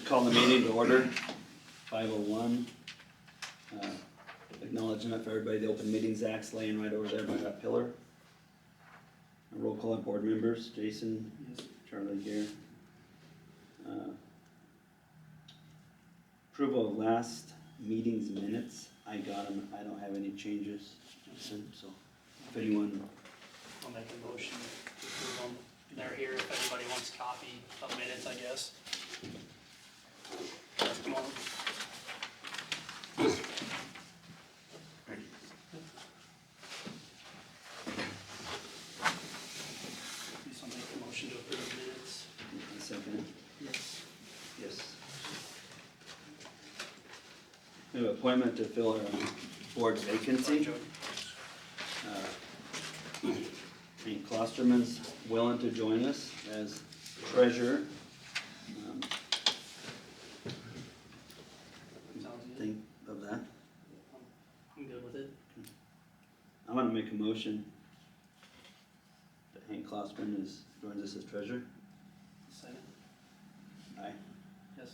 Call the meeting to order, 5:01. Acknowledgement for everybody, the Open Meetings Act's laying right over there by that pillar. A roll call of board members, Jason, Charlie here. Approval of last meeting's minutes, I got them, I don't have any changes, so if anyone, I'll make a motion to approve them. They're here if anybody wants a copy of minutes, I guess. Come on. Please, I'll make a motion to approve minutes. a second, Yes. yes. We have appointment to fill our board vacancy. Hank Klosterman's willing to join us as treasurer. Sounds good. Think of that. I'm good with it. I'm gonna make a motion that Hank Klosterman joins us as treasurer. Second. Aye. Yes.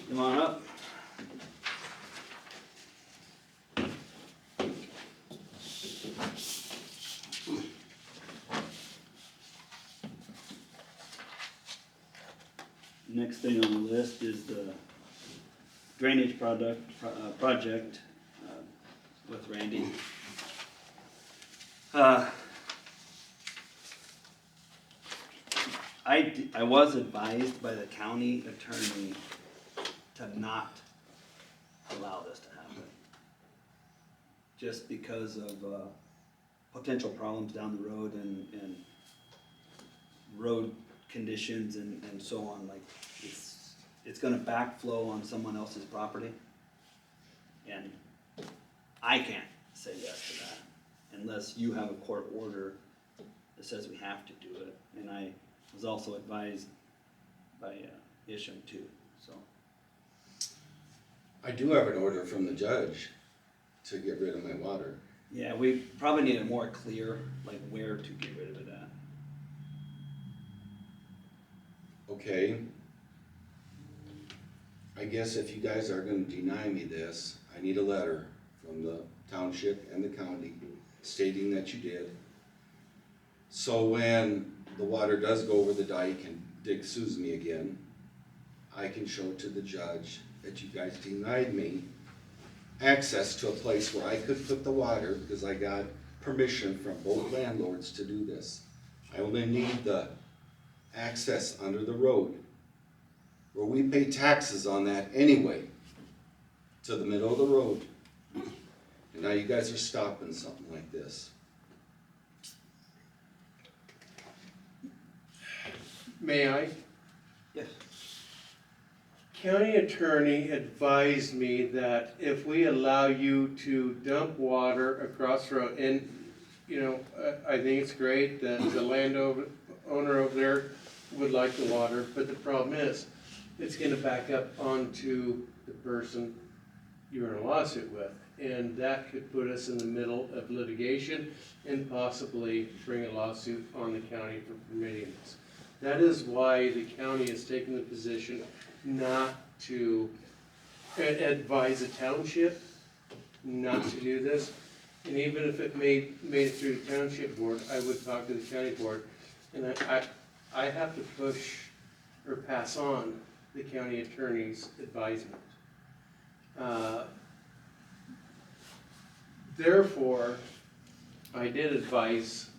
Come on up. Next thing on the list is the drainage project with Randy. I was advised by the county attorney to not allow this to happen. Just because of potential problems down the road and road conditions and so on, like it's gonna backflow on someone else's property. And I can't say yes to that unless you have a court order that says we have to do it. And I was also advised by Isham too, so. I do have an order from the judge to get rid of my water. Yeah, we probably need a more clear, like where to get rid of it at. Okay. I guess if you guys are gonna deny me this, I need a letter from the township and the county stating that you did. So when the water does go over the dike and Dick sues me again, I can show to the judge that you guys denied me access to a place where I could put the water because I got permission from both landlords to do this. I only need the access under the road, where we pay taxes on that anyway, to the middle of the road. And now you guys are stopping something like this. May I? Yes. County attorney advised me that if we allow you to dump water across the road, and, you know, I think it's great that the landowner over there would like the water, but the problem is, it's gonna back up onto the person you're in a lawsuit with. And that could put us in the middle of litigation and possibly bring a lawsuit on the county for permitting this. That is why the county has taken the position not to advise a township not to do this. And even if it made it through the township board, I would talk to the county board. And I have to push or pass on the county attorney's advisement. Therefore, I did advise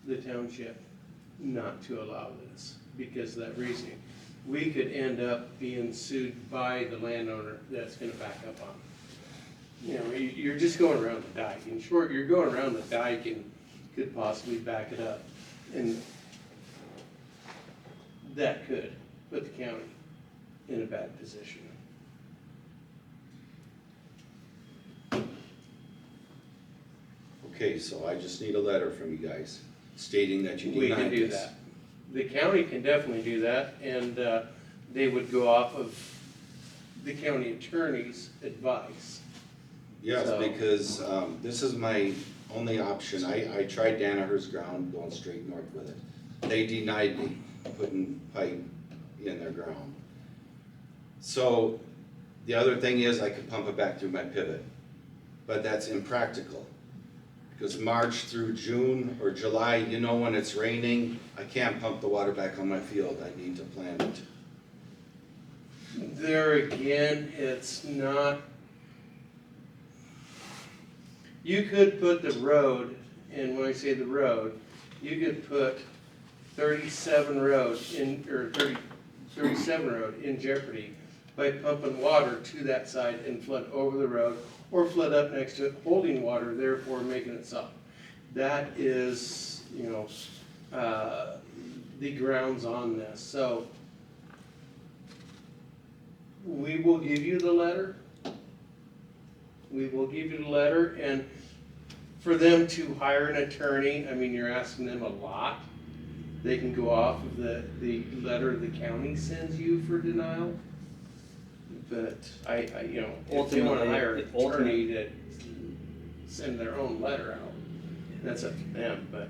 the township not to allow this because of that reasoning. We could end up being sued by the landowner that's gonna back up on it. You know, you're just going around the dike. In short, you're going around the dike and could possibly back it up. And that could put the county in a bad position. Okay, so I just need a letter from you guys stating that you We denied can do this. that. The county can definitely do that, and they would go off of the county attorney's advice. Yes, So- because this is my only option. I tried Danaher's ground going straight north with it. They denied me putting pipe in their ground. So the other thing is I could pump it back through my pivot, but that's impractical. Because March through June or July, you know, when it's raining, I can't pump the water back on my field. I need to plant it. There again, it's not, you could put the road, and when I say the road, you could put 37 road in, or 37 road in jeopardy by pumping water to that side and flood over the road, or flood up next to it, holding water, therefore making it soft. That is, you know, the grounds on this. So we will give you the letter. We will give you the letter, and for them to hire an attorney, I mean, you're asking them a lot. They can go off of the letter the county sends you for denial. But I you know, if they wanna hire an attorney to send their own letter out, that's up to them, but.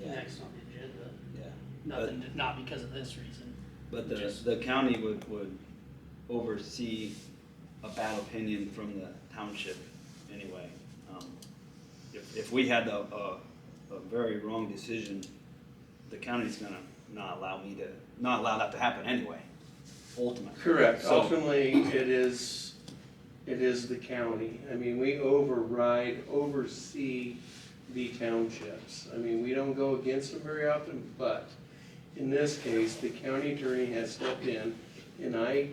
Next on the agenda, Yeah. nothing, not because of this reason. But Just- the county would oversee a bad opinion from the township anyway. If we had a very wrong decision, the county's gonna not allow that to happen anyway, ultimately. Correct, So- ultimately, it is the county. I mean, we oversee the townships. I mean, we don't go against them very often, but in this case, the county attorney has stepped in, and I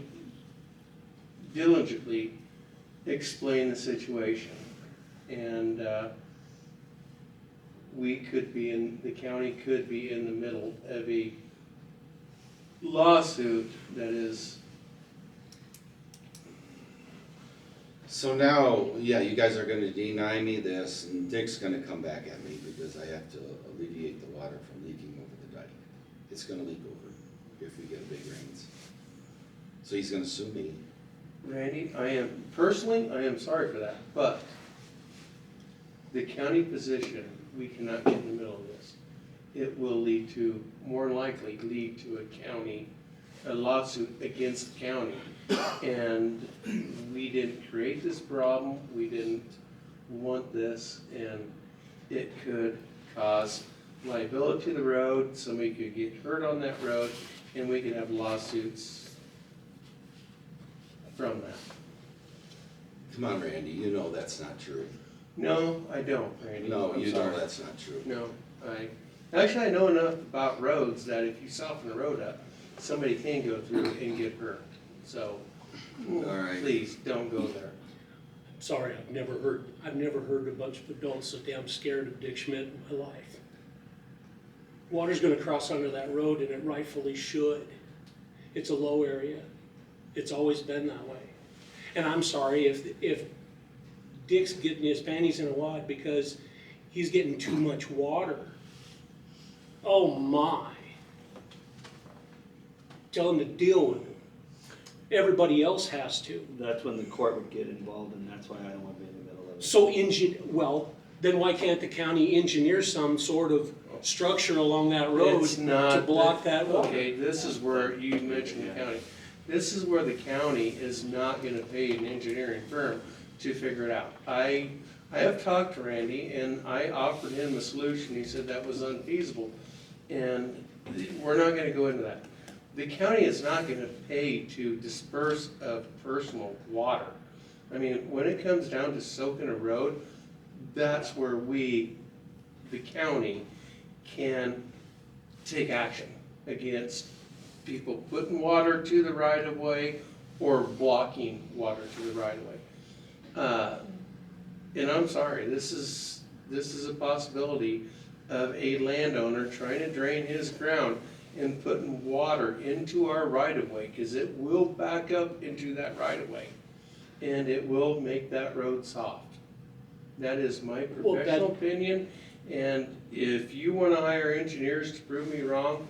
diligently explained the situation. And, the county could be in the middle of a lawsuit that is. So now, yeah, you guys are gonna deny me this, and Dick's gonna come back at me because I have to alleviate the water from leaking over the dike. It's gonna leak over if we get big rains. So he's gonna sue me. Randy, I am sorry for that, but the county position, we cannot get in the middle of this. It will lead to, more than likely, lead to a lawsuit against the county. And we didn't create this problem, we didn't want this, and it could cause liability to the road, somebody could get hurt on that road, and we could have lawsuits from that. Come on, Randy, you know that's not true. No, I don't, Randy. No, I'm you know sorry. that's not true. No, actually, I know enough about roads that if you soften the road up, somebody can go through and get hurt. So, All right. please, don't go there. Sorry, I've never heard a bunch of adults so damn scared of Dick Schmidt in my life. Water's gonna cross under that road, and it rightfully should. It's a low area. It's always been that way. And I'm sorry if Dick's getting his panties in a wad because he's getting too much water. Oh my. Tell him to deal with it. Everybody else has to. That's when the court would get involved, and that's why I don't want to be in the middle of it. So then why can't the county engineer some sort of structure along that road It's not to block that water? Okay, this is where you mentioned the county. This is where the county is not gonna pay an engineering firm to figure it out. I have talked to Randy, and I offered him a solution, he said that was unfeasible, and we're not gonna go into that. The county is not gonna pay to disperse of personal water. I mean, when it comes down to soaking a road, that's where we, the county, can take action against people putting water to the right of way or blocking water to the right of way. And I'm sorry, this is a possibility of a landowner trying to drain his ground and putting water into our right of way, cause it will back up into that right of way. And it will make that road soft. That is my professional opinion, and if you wanna hire engineers to prove me wrong,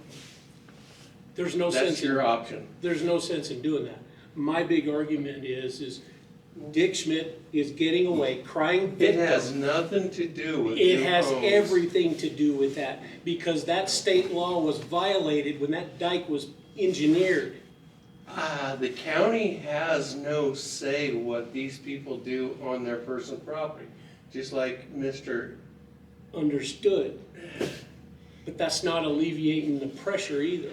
There's no that's sense your option. There's no sense in doing that. My big argument is Dick Schmidt is getting away, crying It has victim. nothing to do with It new has homes. everything to do with that, because that state law was violated when that dike was engineered. The county has no say what these people do on their personal property, just like Mr. Understood. But that's not alleviating the pressure either.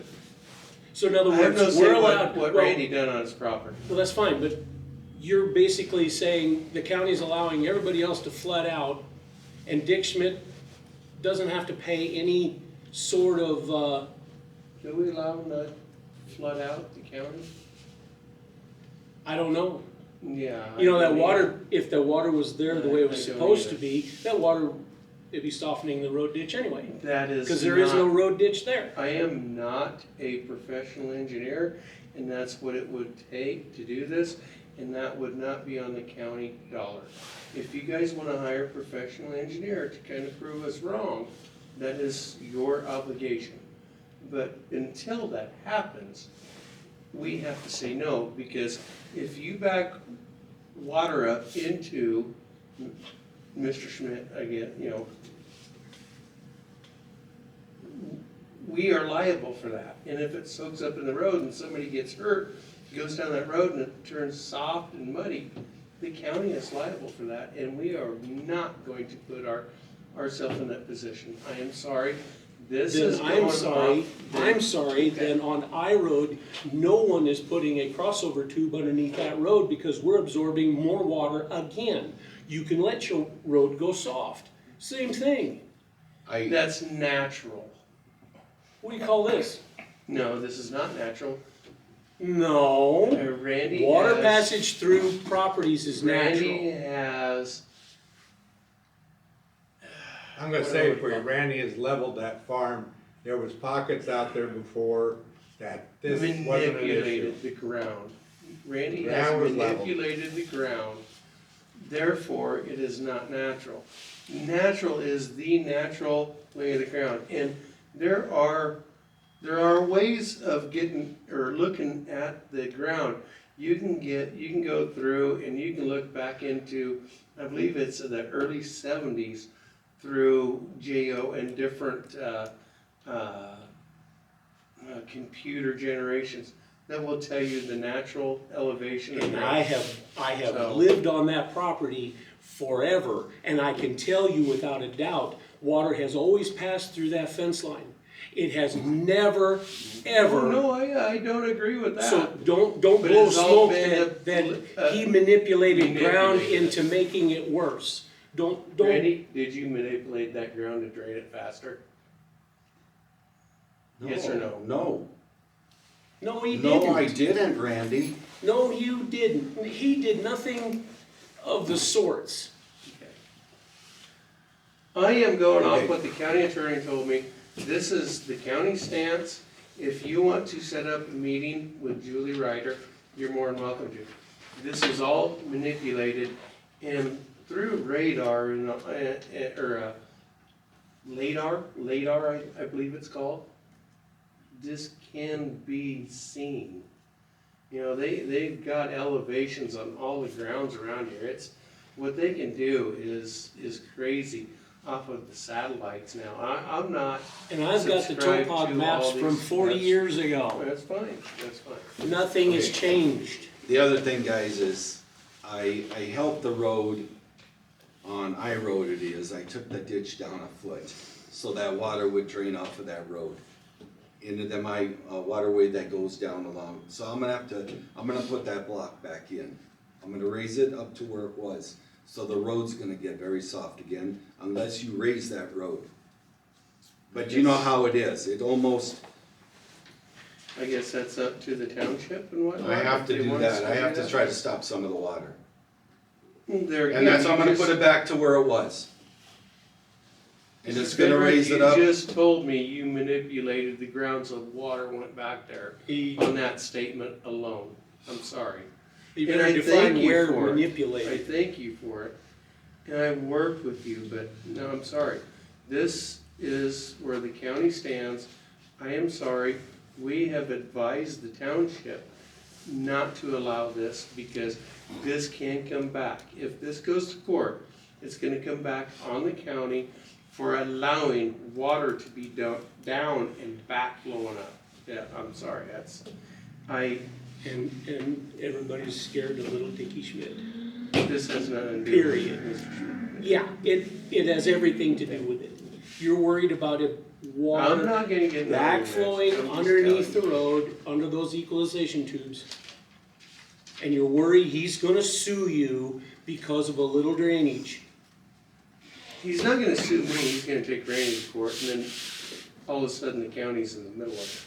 So in other I have no words, say we're allowed, what well, Randy done on his property. well, that's fine, but you're basically saying the county's allowing everybody else to flood out, and Dick Schmidt doesn't have to pay any sort of, Do we allow them to flood out the county? I don't know. Yeah. You know, I that mean, water, if the water was there the way it was I don't supposed to either. be, that water, it'd be softening the road ditch anyway. That is Because there is no not- road ditch there. I am not a professional engineer, and that's what it would take to do this, and that would not be on the county dollar. If you guys wanna hire a professional engineer to kind of prove us wrong, that is your obligation. But until that happens, we have to say no, because if you back water up into Mr. Schmidt, again, you know, we are liable for that. And if it soaks up in the road and somebody gets hurt, goes down that road and it turns soft and muddy, the county is liable for that, and we are not going to put ourselves in that position. I am sorry, this is Then going I'm off. sorry, I'm sorry, Okay. then on I road, no one is putting a crossover tube underneath that road because we're absorbing more water again. You can let your road go soft. Same thing. That's natural. What do you call this? No, this is not natural. No. Randy Water has- passage through properties is Randy natural. has, I'm gonna say for you, Randy has leveled that farm. There was pockets out there before that this wasn't an issue. manipulated the ground. Randy has Ground was level. manipulated the ground, therefore it is not natural. Natural is the natural lay of the ground, and there are ways of getting, or looking at the ground. You can go through and you can look back into, I believe it's the early 70s, through JO and different, computer generations that will tell you the natural elevation of And ground. I have So- lived on that property forever, and I can tell you without a doubt, water has always passed through that fence line. It has never, ever. Oh, no, I don't agree with that. So don't But blow it's all smoke been that he manipulated ground manipulated. into making it worse. Don't, Randy, did you manipulate that ground to drain it faster? Yes or no? No. no, he No, I didn't. didn't, Randy. No, you didn't. He did nothing of the sorts. I am going off Okay. what the county attorney told me. This is the county stance. If you want to set up a meeting with Julie Ryder, you're more than welcome to. This is all manipulated and through radar and, or LADAR, I believe it's called. This can be seen. You know, they've got elevations on all the grounds around here. It's, what they can do is crazy off of the satellites now. I'm not, And I've got the Subscribe topog to maps all from these- 40 that's- years ago. that's fine. Nothing has Okay. changed. The other thing, guys, is I helped the road on I road it is. I took the ditch down a foot so that water would drain off of that road into my waterway that goes down along. So I'm gonna put that block back in. I'm gonna raise it up to where it was. So the road's gonna get very soft again unless you raise that road. But you know how it is. It almost, I guess that's up to the township and whatnot. I have to if they do want us that. I have to do try to stop some of the water. There And that's, I'm gonna put it back to where it was. And it's gonna raise it up. You just told me you manipulated the ground so water went back there He, on that statement alone. I'm sorry. he And better I define thank you where for it. I manipulated. thank you for it. And I've worked with you, but no, I'm sorry. This is where the county stands. I am sorry. We have advised the township not to allow this, because this can come back. If this goes to court, it's gonna come back on the county for allowing water to be down and back flowing up. Yeah, I'm sorry, And everybody's scared of little Dickie Schmidt. this has nothing to do with Period. it, Mr. Chairman. Yeah, it has everything to do with it. You're worried about it, I'm water not gonna get involved in this. backflowing I'm just underneath the telling you. road, under those equalization tubes. And you're worried he's gonna sue you because of a little drainage. He's not gonna sue me, he's gonna take drainage court, and then all of a sudden the county's in the middle of it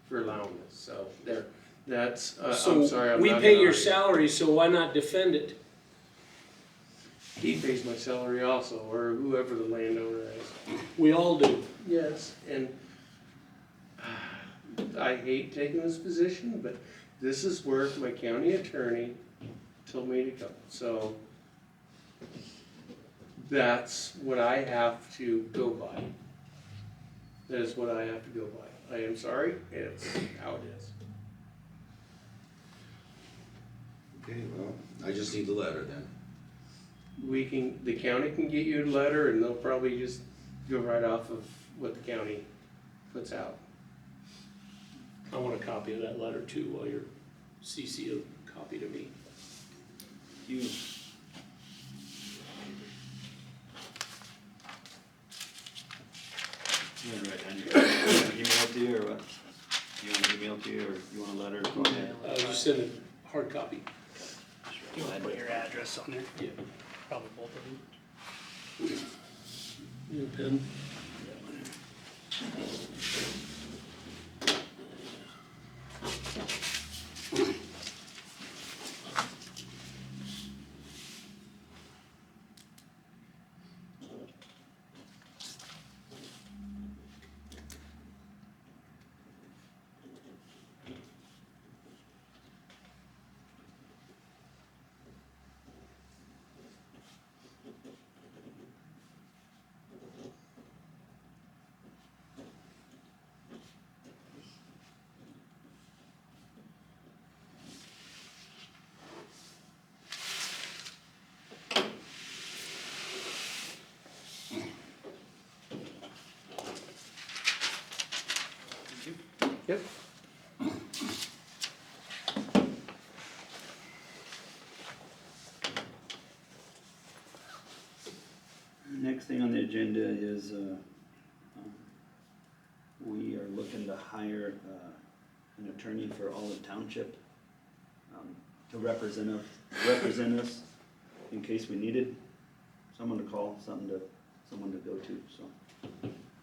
for allowing this, so there, that's, I'm sorry, So I'm we not pay gonna your argue. salary, so why not defend it? He pays my salary also, or whoever the landowner is. We all do. Yes, and I hate taking this position, but this is where my county attorney told me to go, so that's what I have to go by. That is what I have to go by. I am sorry, it's how it is. Okay, well, I just need the letter then. The county can get you a letter and they'll probably just go right off of what the county puts out. I want a copy of that letter too, while you're CC a copy to me. You. You wanna write down your email to you, or what? You want an email to you, or you want a letter? Go ahead. Just send a hard copy. You wanna put your address on there? Yeah. Probably both of them. You want a pen? Yep. Next thing on the agenda is, we are looking to hire, an attorney for Olive Township, to represent us in case we needed someone to call, someone to go to, so.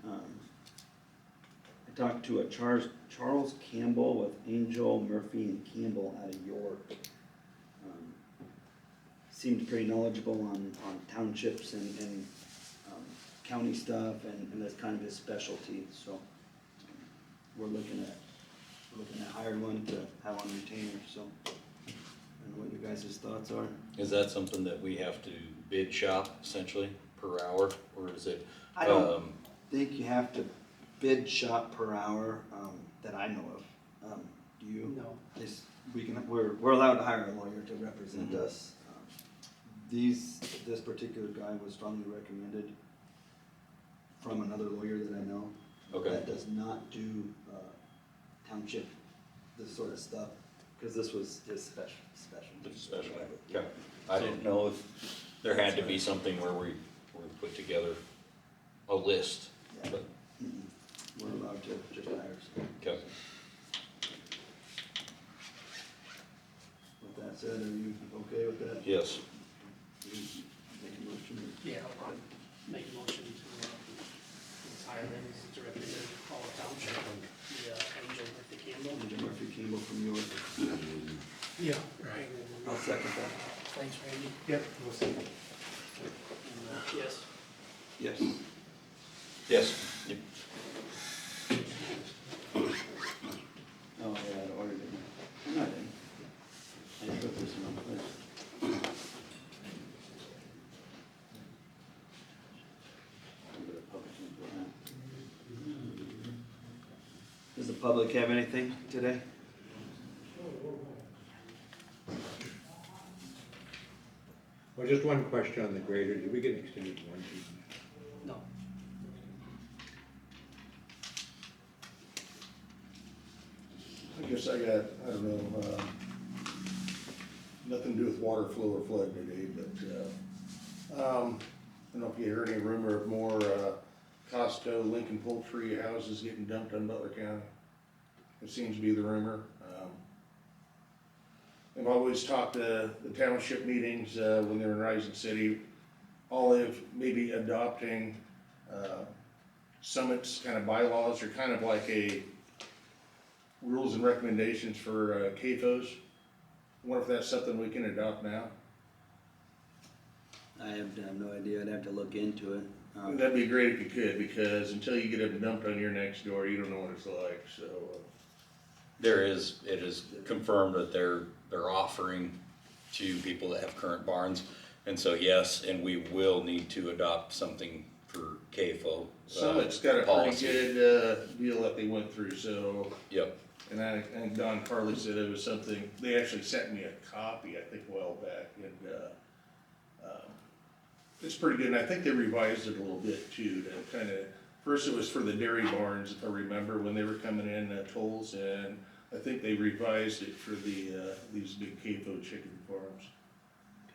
I talked to a Charles Campbell with Angel, Murphy, and Campbell out of York. Seemed pretty knowledgeable on townships and county stuff, and that's kind of his specialty, so we're looking at hiring one to have on retainer, so. I don't know what you guys' thoughts are. Is that something that we have to bid shop essentially per hour, or is it? I don't think you have to bid shop per hour, that I know of. Do you? No. We're allowed to hire a lawyer to represent us. This particular guy was strongly recommended from another lawyer that I know. Okay. That does not do, township, this sort of stuff, cause this was his specialty. Special, okay. I didn't know if there had to be something where we put together a list, Yeah. but, We're allowed to just hire, so. okay. With that said, are you okay with that? Yes, Make a motion. Yeah, I'll make a motion to hire them as a representative of Olive Township, Angel Murphy Campbell. Angel Murphy Campbell from York. Yeah, right. I'll second that. Thanks, Randy. Yep, we'll see. And, yes. Yes. yes, yep. Oh, yeah, I ordered it. No, I didn't. I just put this in my place. Does the public have anything today? Well, just one question on the grader, did we get an extended warranty? No. I guess I got, I don't know, nothing to do with water flow or flood today, but, I don't know if you heard any rumor of more, Costco, Lincoln Poultry houses getting dumped on Butler County. It seems to be the rumor. I've always talked to the township meetings, when they were in Rising City, Olive maybe adopting, Summit's kind of bylaws are kind of like a rules and recommendations for, CAFOs. I wonder if that's something we can adopt now? I have no idea, I'd have to look into it. That'd be great if you could, because until you get them dumped on your next door, you don't know what it's like, so. It is confirmed that they're offering to people that have current barns. And so, yes, and we will need to adopt something for CAFO. Summit's got a pretty policy. good, deal that they went through, so. Yep, And I think Don Carly said it was something, they actually sent me a copy, I think, a while back, and, it's pretty good, and I think they revised it a little bit too, to kind of, first it was for the dairy barns, if I remember, when they were coming in, tolls, and I think they revised it for these big CAFO chicken farms.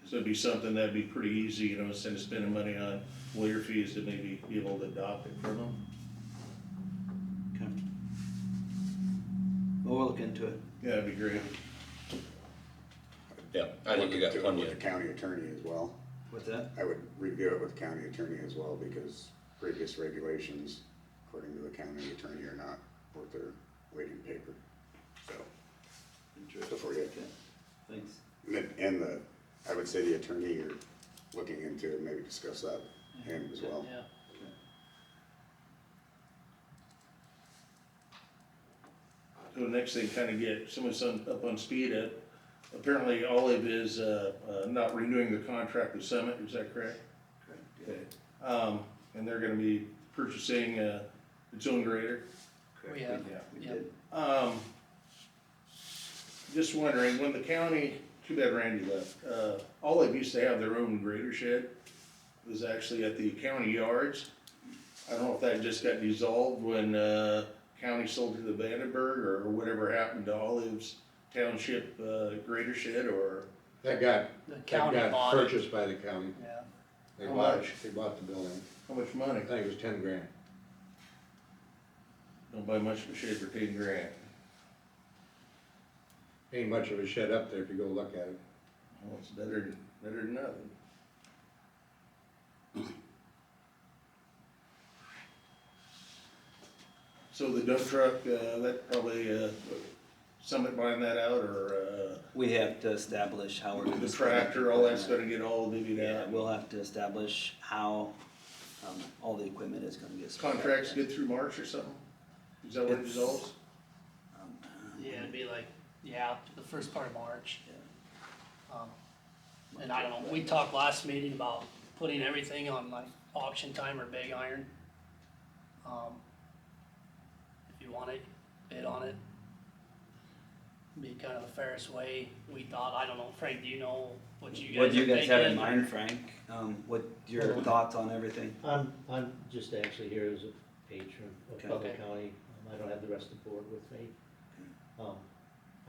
So it'd be something that'd be pretty easy, you know, instead of spending money on lawyer fees to maybe be able to adopt it from them. Okay. Well, we'll look into it. Yeah, that'd be great. yep, I think you got Look into it plenty with of, the county attorney as well. What's that? I would review it with the county attorney as well, because previous regulations, according to the county attorney, are not worth their weight in paper. So, before you, Okay, thanks. and I would say the attorney you're looking into, maybe discuss that, him as well. Yeah. So the next thing, kind of get someone up on speed, apparently Olive is, not renewing the contract with Summit, is that correct? Correct. Okay. And they're gonna be purchasing, its own grader. Correct. We have, We Yep. did. Just wondering, when the county, too bad Randy left, Olive used to have their own grader shed. It was actually at the county yards. I don't know if that just got dissolved when, county sold to the Vandenberg, or whatever happened to Olive's Township, grader shed, or, That got The county got bought it. purchased by the county. Yeah. They How bought, much? they bought the building. how much money? I think it was 10 grand. Don't buy much of a shed for 10 grand. Ain't much of a shed up there if you go look at it. Well, it's better than nothing. So the dump truck, that probably, Summit buying that out, or, We have to establish how we're gonna. the split up tractor, all that's equipment. gonna get all divvied Yeah, out? we'll have to establish how, all the equipment is gonna get split up. Contracts good through March or something? Is that what it It's- dissolves? Um, Yeah, it'd be like, yeah, the first part of March. yeah. And I don't know, we talked last meeting about putting everything on like auction time or big iron. If you want it, bid on it. Be kind of the fairest way, we thought, I don't know, Frank, do you know what you guys What do you are guys have in thinking? mind, Frank? What your thoughts on everything? I'm just actually here as a patron of Okay. Butler Okay. County. I don't have the rest of the board with me.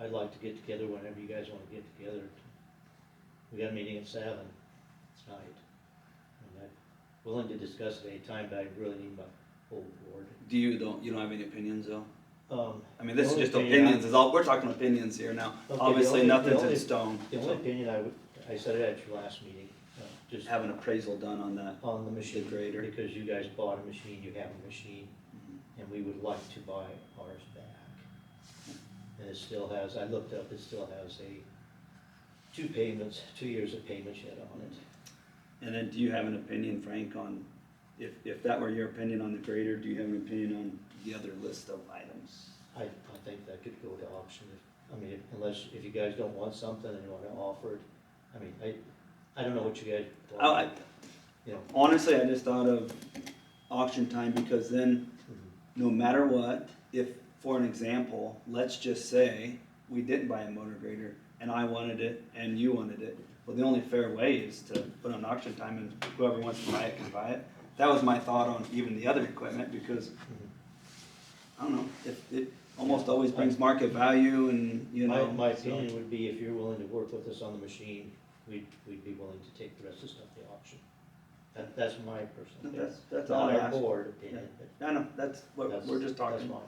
I'd like to get together whenever you guys wanna get together. We got a meeting at 7 tonight. And I'm willing to discuss it anytime, but I really need my whole board. You don't have any opinions though? I mean, The this is only just opinion opinions, we're talking opinions here now. Okay, Obviously, the nothing's only- in stone. The only opinion I said it at your last meeting, just Have an appraisal done on that. on the machine, grader. because you guys bought a machine, you have a machine, and we would like to buy ours back. And it still has, I looked up, it still has 2 years of payments yet on it. And then do you have an opinion, Frank, on, if that were your opinion on the grader, do you have an opinion on the other list of items? I think that could go to auction, unless, if you guys don't want something and you wanna offer it, I don't know what you guys want, you know. Honestly, I just thought of auction time, because then, no matter what, if, for an example, let's just say we didn't buy a motor grader and I wanted it, and you wanted it. Well, the only fair way is to put an auction time, and whoever wants to buy it can buy it. That was my thought on even the other equipment, because, I don't know, it almost always brings market value and, you know. My so- opinion would be if you're willing to work with us on the machine, we'd be willing to take the rest of the stuff to auction. That's my personal opinion. That's all I Not our ask. board opinion, but I know, that's what, that's, we're just that's talking. mine.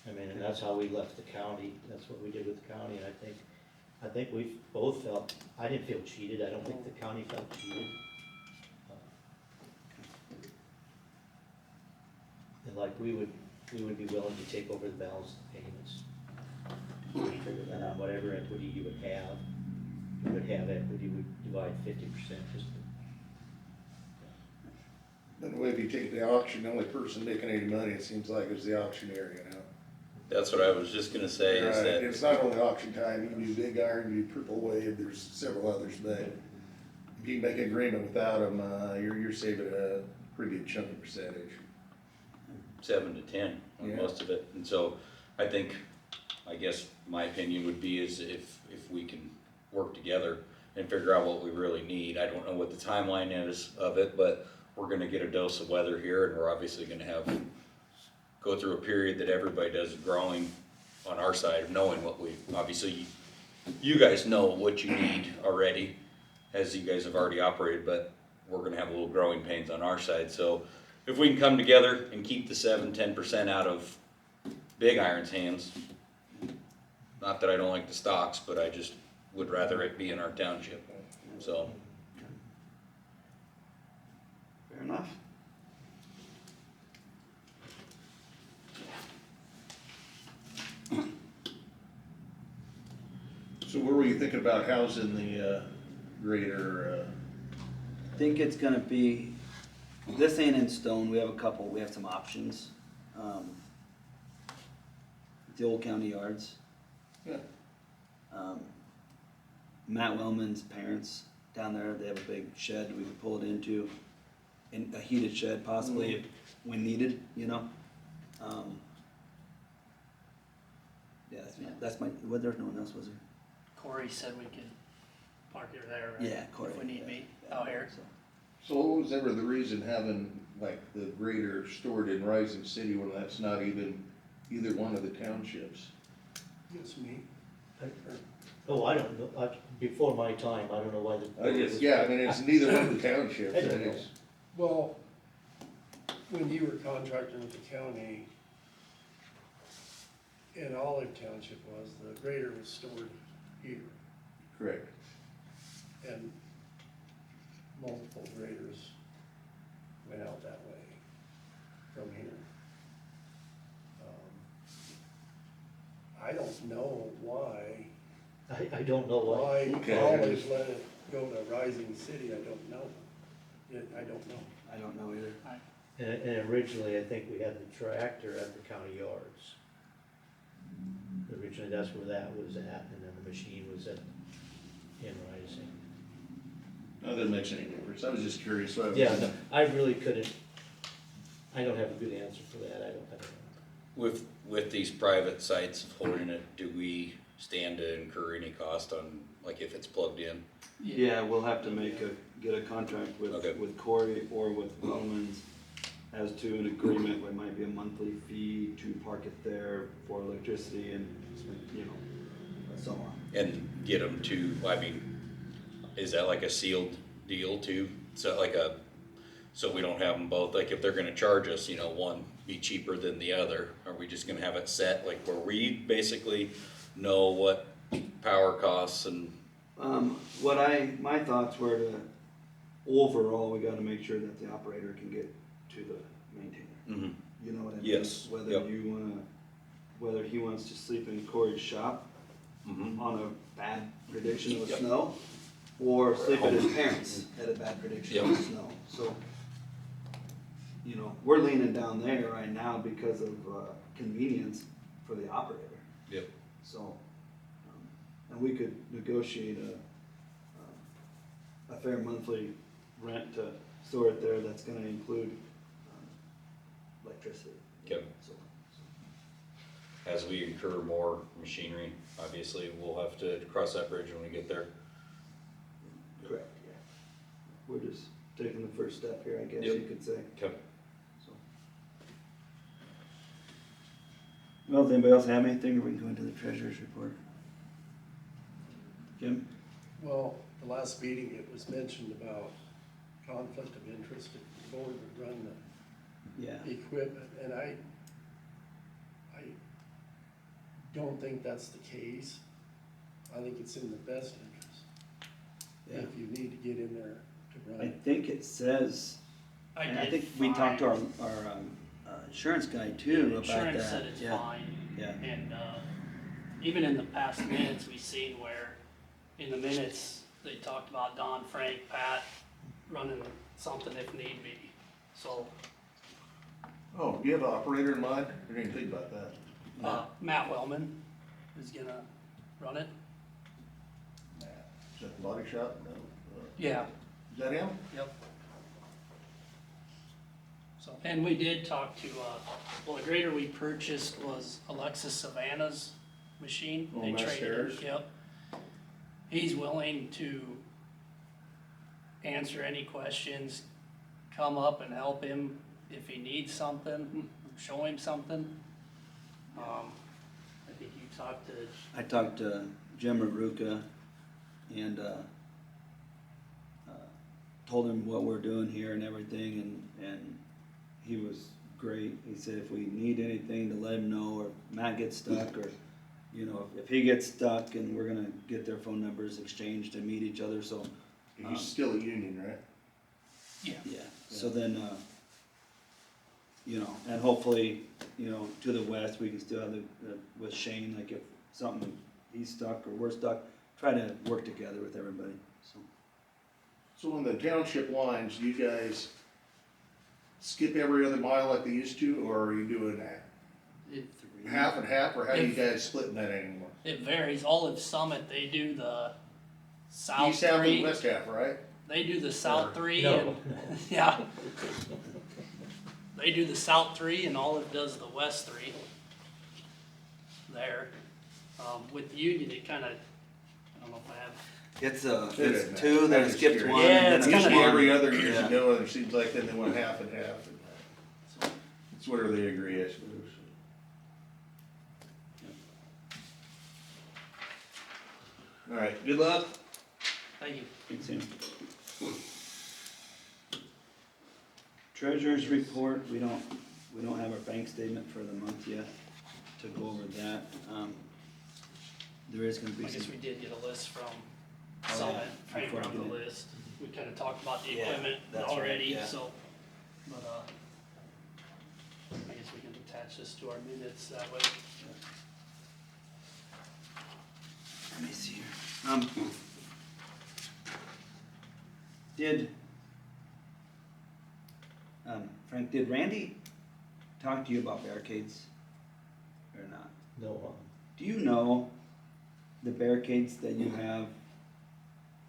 I mean, and that's how we left the county, that's what we did with the county, and I think we've both felt, I didn't feel cheated, I don't think the county felt cheated. And like, we would be willing to take over the balance of the payments. Figure that out, whatever equity you would have, equity, we'd divide 50%, just Then if you take the auction, the only person making any money, it seems like, is the auctioneer, you know? That's what I was just gonna say, is Right, that, it's not only auction time, you can do Big Iron, you do Purple Wave, there's several others, but if you make an agreement without them, you're saving a pretty good chunk of percentage. 7 to 10 on Yeah. most of it, and so I think, I guess my opinion would be is if we can work together and figure out what we really need. I don't know what the timeline is of it, but we're gonna get a dose of weather here, and we're obviously gonna go through a period that everybody does growing on our side, of knowing what we, obviously, you guys know what you need already, as you guys have already operated, but we're gonna have a little growing pains on our side, so if we can come together and keep the 7-10% out of Big Iron's hands, not that I don't like the stocks, but I just would rather it be in our township, so. Fair enough. So where were you thinking about housing the grader? I think it's gonna be, this ain't in stone, we have some options. The old county yards. Yeah. Matt Wellman's parents down there, they have a big shed we could pull it into, in a heated shed possibly if, when needed, you know? Yeah, that's my, well, there's no one else, was there? Corey said we could park it there, right? Yeah, Corey. If we need yeah, me yeah, out here. so. So what was ever the reason having like the grader stored in Rising City when that's not even either one of the townships? It's me. oh, I don't know, before my time, I don't know why the. I just, yeah, I mean, it's neither one of the townships, I don't and know. it's, Well, when you were contracting with the county, in Olive Township the grader was stored here, correct. and multiple graders went out that way from here. I don't know why I don't know why. Okay. Olive let it go to Rising City, I don't know. I don't know. I don't know either. And originally, I think we had the tractor at the county yards. Originally, that's where that was at, and then the machine was in Rising. No, that makes any difference, I was just curious. So I was- Yeah, no, I really couldn't, I don't have a good answer for that, I don't know. With these private sites holding it, do we stand to incur any cost on, like if it's plugged in? Yeah, we'll have to get a contract Okay. with Corey or with Wellman's as to an agreement, where it might be a monthly fee to park it there for electricity and, you know, so on. And get them to, I mean, is that like a sealed deal too? So we don't have them both, like if they're gonna charge us, you know, one be cheaper than the other, are we just gonna have it set, like where we basically know what power costs and, My thoughts were to, overall, we gotta make sure that the operator can get to the maintainer. mhm, You know what I mean? Yes, Whether yep. whether he wants to sleep in Corey's shop mhm. on a bad prediction of Yep. snow, or sleep at his parents at a bad prediction of Yep. snow, so. You know, we're leaning down there right now because of, convenience for the operator. Yep. So, and we could negotiate a fair monthly rent to store it there that's gonna include, electricity. Okay. So, as we incur more machinery, obviously, we'll have to cross that bridge when we get there. Correct, yeah. We're just taking the first step here, I guess Yep. you could say. Okay. So. Well, does anybody else have anything, or we can go into the treasurer's report? Jim? Well, the last meeting, it was mentioned about conflict of interest if the board would run Yeah. the equipment, and I don't think that's the case. I think it's in the best interest, Yeah. if you need to get in there to run I it. think it says, and I did think we talked to find- our insurance guy too about that. Insurance said it's Yeah. fine. Yeah. And, even in the past minutes, we seen where, in the minutes, they talked about Don, Frank, Pat, running something if need be. So, Oh, do you have an operator in mind? I didn't think about that. Matt Wellman is gonna run it. Is that the body shop? No. Yeah. Is that him? Yep. So, and we did talk to, well, the grader we purchased was Alexis Savannah's machine. Oh, They Matt traded it, Stairs? yep. He's willing to answer any questions, come up and help him if he needs something, show him something. I think you talked to, I talked to Jim Aruka and told him what we're doing here and everything, and he was great. He said if we need anything to let him know, or Matt gets stuck, or you know, if he gets stuck, and we're gonna get their phone numbers exchanged and meet each other. So He's still at Union, right? yeah, yeah. So then you know, and hopefully, you know, to the west, we can still have with Shane, like if something, he's stuck or we're stuck, try to work together with everybody, so. So on the township lines, do you guys skip every other mile like they used to, or are you doing it, half and half, or how do you guys splitting that anymore? it varies. Olive Summit, they do the south East half and three. west half, right? They do the south three No. and, yeah. They do the south three and Olive does the west three. There. With Union, it kinda, I don't know if I have, It's It is, it's two, man. then I'm it just skips curious. one. Yeah, and it's then kinda- Usually one. every other years Yeah. ago, it seems like then they went half and half. so, It's whatever they agree, I suppose. All right, good luck. thank you. Thanks, Sam. Treasurer's report, we don't have our bank statement for the month yet to go over that. There is gonna be I guess some, we did get a list from yeah, Summit, Frank before I run the get it. list. We kinda talked about the Yeah, equipment that's right, already, yeah. so, but, I guess we can attach this to our minutes that way. let me see here. Frank, did Randy talk to you about barricades or not? No, Do you know the barricades that you have,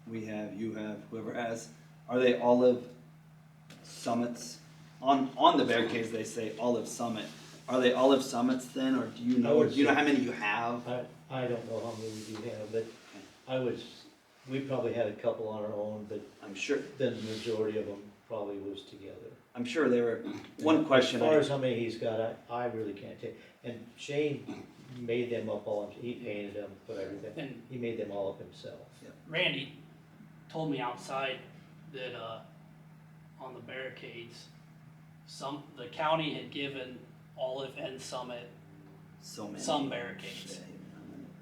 we have, you have, whoever has, are they Olive Summits? On the barricades, they say Olive Summit. Are they Olive Summits then, or do you I know, would do you know say- how many you have? I don't know how many we do have, but we probably had a couple on our own, but I'm sure, then the majority of them probably was together. I'm sure they were, one question As far I, as how many he's got, I really can't tell. And Shane made them up all, he painted them, put everything, And he made them all up himself. Randy told me outside that, on the barricades, the county had given Olive and Summit so many. some barricades.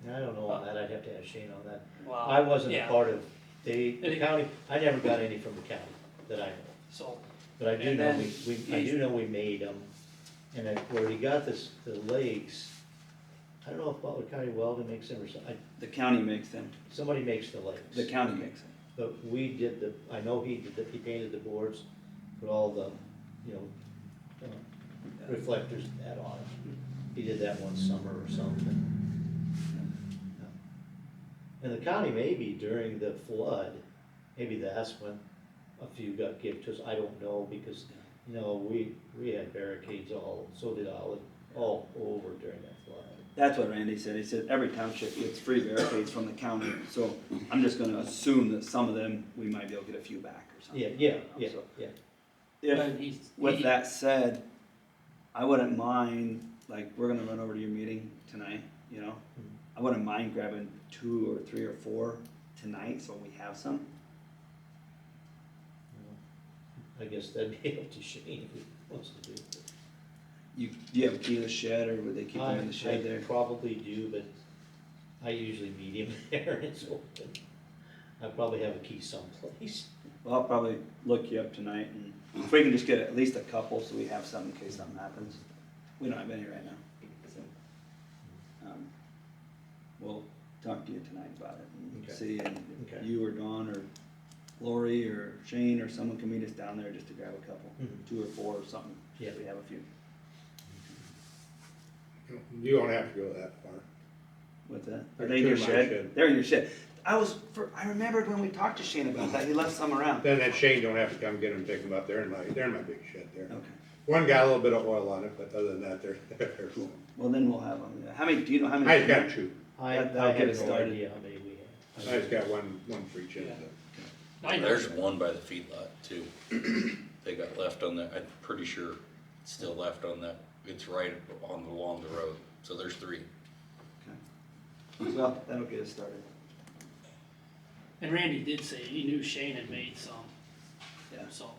And I don't know on that, I'd have to ask Shane on that. Well, I wasn't a yeah, part of, the And it- county, I never got any from the county that I know. so, But I do And know then I do know we made them, and then where he got the lakes, I don't know if Butler County Weldon makes them or something, The county makes them, somebody makes the lakes. the county makes them. But we did I know he painted the boards, put all the, you know, reflectors and that on it. He did that one summer or something. And the county maybe during the flood, maybe that's when a few got given to us, I don't know, because, you know, we had barricades so did Olive, all over during that flood. That's what Randy said. He said every township gets free barricades from the county, so I'm just gonna assume that some of them, we might be able to get a few back or something. So, yeah. But If, with that said, I wouldn't mind, like, we're gonna run over to your meeting tonight, you know? I wouldn't mind grabbing 2 or 3 or 4 tonight, so we have some. I guess that'd be up to Shane if he wants to do it. Do you have a key to the shed, or would they keep them in the shed I there? probably do, but I usually meet him there and it's open. I probably have a key someplace. Well, I'll probably look you up tonight, and if we can just get at least a couple, so we have some in case something happens. We don't have any right now, so. We'll talk to you tonight about it, and Okay. see, and Okay. if you or Dawn or Lori or Shane or someone can meet us down there just to grab a couple, Mhm. 2 or 4 or something, Yeah. if we have a few. You don't have to go that far. What's that? Are They're they in your in my shed? shed. They're in your shed. I remembered when we talked to Shane about that, he left some around. Then that Shane don't have to come get them, pick them up, they're in my big shed there. Okay, One got a little bit of oil on it, but other than that, they're cool. Well, then we'll have them. How many, do you know how many? I just got 2. That'll I get have us no started. idea how many we have. I just got one for each end. I know. There's one by the feedlot too. They got left on that, I'm pretty sure it's still left on that, it's right along the road, so there's 3. Well, that'll get us started. And Randy did say he knew Shane had made some, Yeah. so.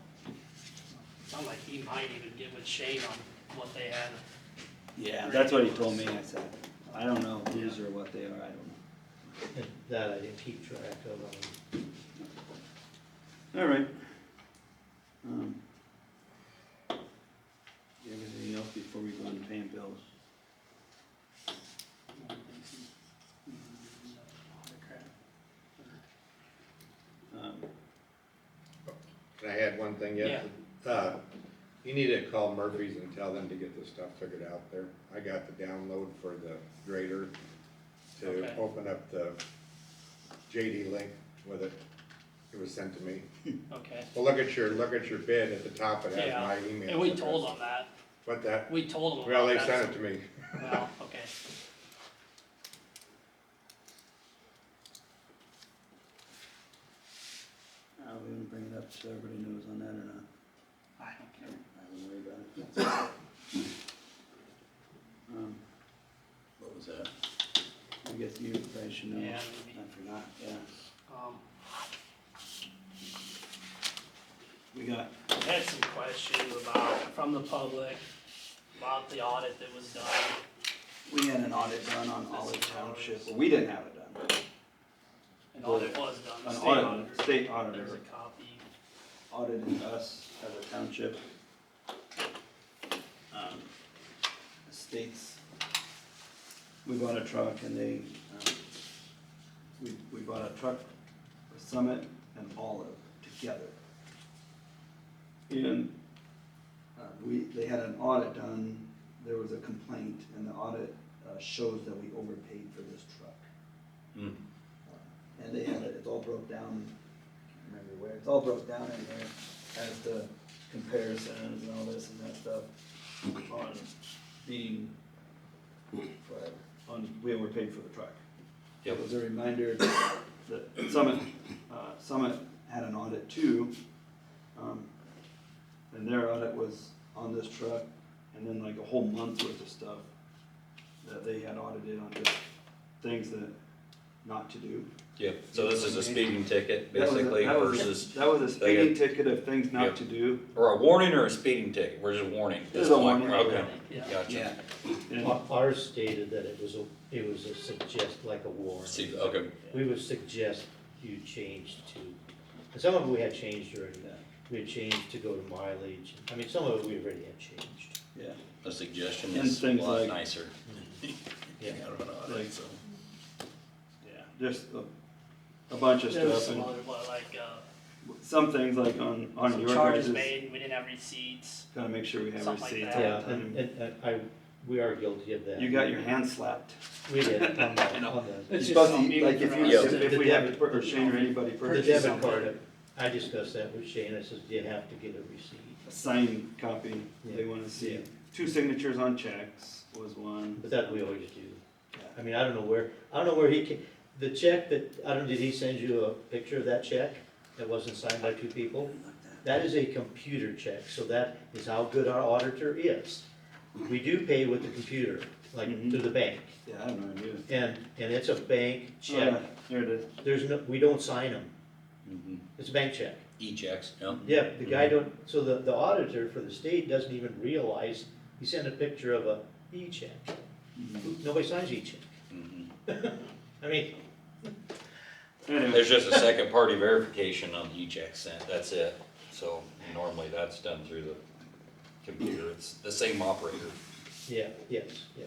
Sound like he might even get with Shane on what they had. Yeah, that's what he told me. I said, I don't know whose or what they are, I don't know. And that I didn't keep track of. All right. Do you have anything else before we go into paying bills? Can I add one thing yet? You need to call Murphy's and tell them to get this stuff figured out there. I got the download for the grader to Okay. open up the JD link with it. It was sent to me. Okay, Well, look at your bid at the top, it has yeah, my email. and we address. told them that, What that? we told them Well, about they that. sent it to me. Well, okay. We gonna bring it up so everybody knows on that or not? I don't care. I don't worry about it. What was that? I guess you guys should know. Yeah, I maybe. forgot, yeah. Um, We got, I had some questions about, from the public, about the audit that was done. we had an audit done on Olive Township. Well, we didn't have it done. An audit was done, the An state audit, auditor. state There's auditor a copy. audited us as a township. The states, we bought a truck and they, we bought a truck for Summit and Olive together. And they had an audit done, there was a complaint, and the audit shows that we overpaid for this truck. Hmm. And they had it, it's all broke down, I can't remember where, it's all broke down in here as the comparisons and all this and that stuff on being, whatever, we overpaid for the truck. Yep. It was a reminder that Summit had an audit too, and their audit was on this truck, and then like a whole month's worth of stuff that they had audited on just things that not to do. Yep, so this is a speeding ticket That was a- basically that was a- versus, That was a speeding ticket of things Yep. not to do. or a warning or a speeding ticket, where's a warning? This is a This one, warning. Okay, Yeah. gotcha. And Ours stated that it was a suggest, like a warrant. See, okay, We would suggest you change to, and some of it we had changed already. We had changed to go to mileage. I mean, some of it we already had changed. Yeah, a suggestion And is a things lot like- nicer. Yeah. Out of an Like- audit, so. yeah, just a bunch of There was stuff, some and other, like, some things like on some your charges guys', made, we didn't have receipts. gotta make sure we have Something like receipts that. all Yeah, the time. and we are guilty of that. You got your hand slapped. We did, on I the, know. on the, It's You're just supposed to, something like, if for you, us. if we have to, or Shane or anybody the purchase debit something, card, I discussed that with Shane. I says, you have to get a receipt. a signed copy, they Yeah. wanna see. Yeah. 2 signatures on checks was one. But that we always do. I mean, I don't know where he came, the check that, did he send you a picture of that check that wasn't signed by two people? That is a computer check, so that is how good our auditor is. We do pay with the computer, like to the bank, Yeah, I have no idea. and it's a bank Oh, yeah, check. here it is. There's no, we don't sign them, Mhm. it's a bank check. E-checks, yeah. Yeah, the guy don't, so the auditor for the state doesn't even realize, he sent a picture of a e-check. Nobody signs e-check. Mhm. I mean, Anyway, There's just a second party verification on the e-check sent, that's it. So normally that's done through the computer, it's the same operator. yeah, yes, yeah.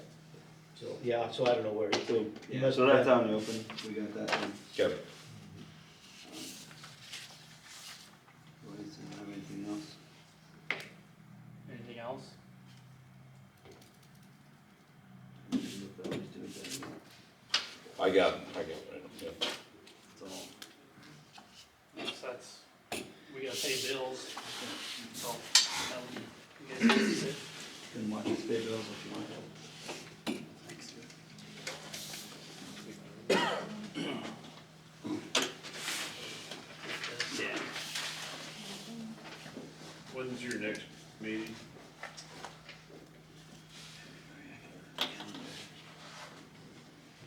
So, yeah, so I don't know where he, so, he yeah, must so have that's been- out in the open, we got that done. Okay. What is it, have anything else? Anything else? Look, that was doing that, I got it, yeah. that's all. That's, we gotta pay bills, so, you guys can sit. Can watch this pay bills if you want. Thanks. Yeah. When's your next meeting? Is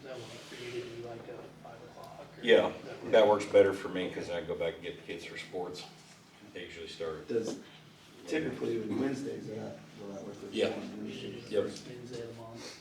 that one for you to do like a 5 o'clock? or- Yeah, that works better for me, cause I can go back and get the kids for sports. They usually start. Does typically Wednesdays, will that work with you? Yeah. We should do the Yep. first Wednesday of the month.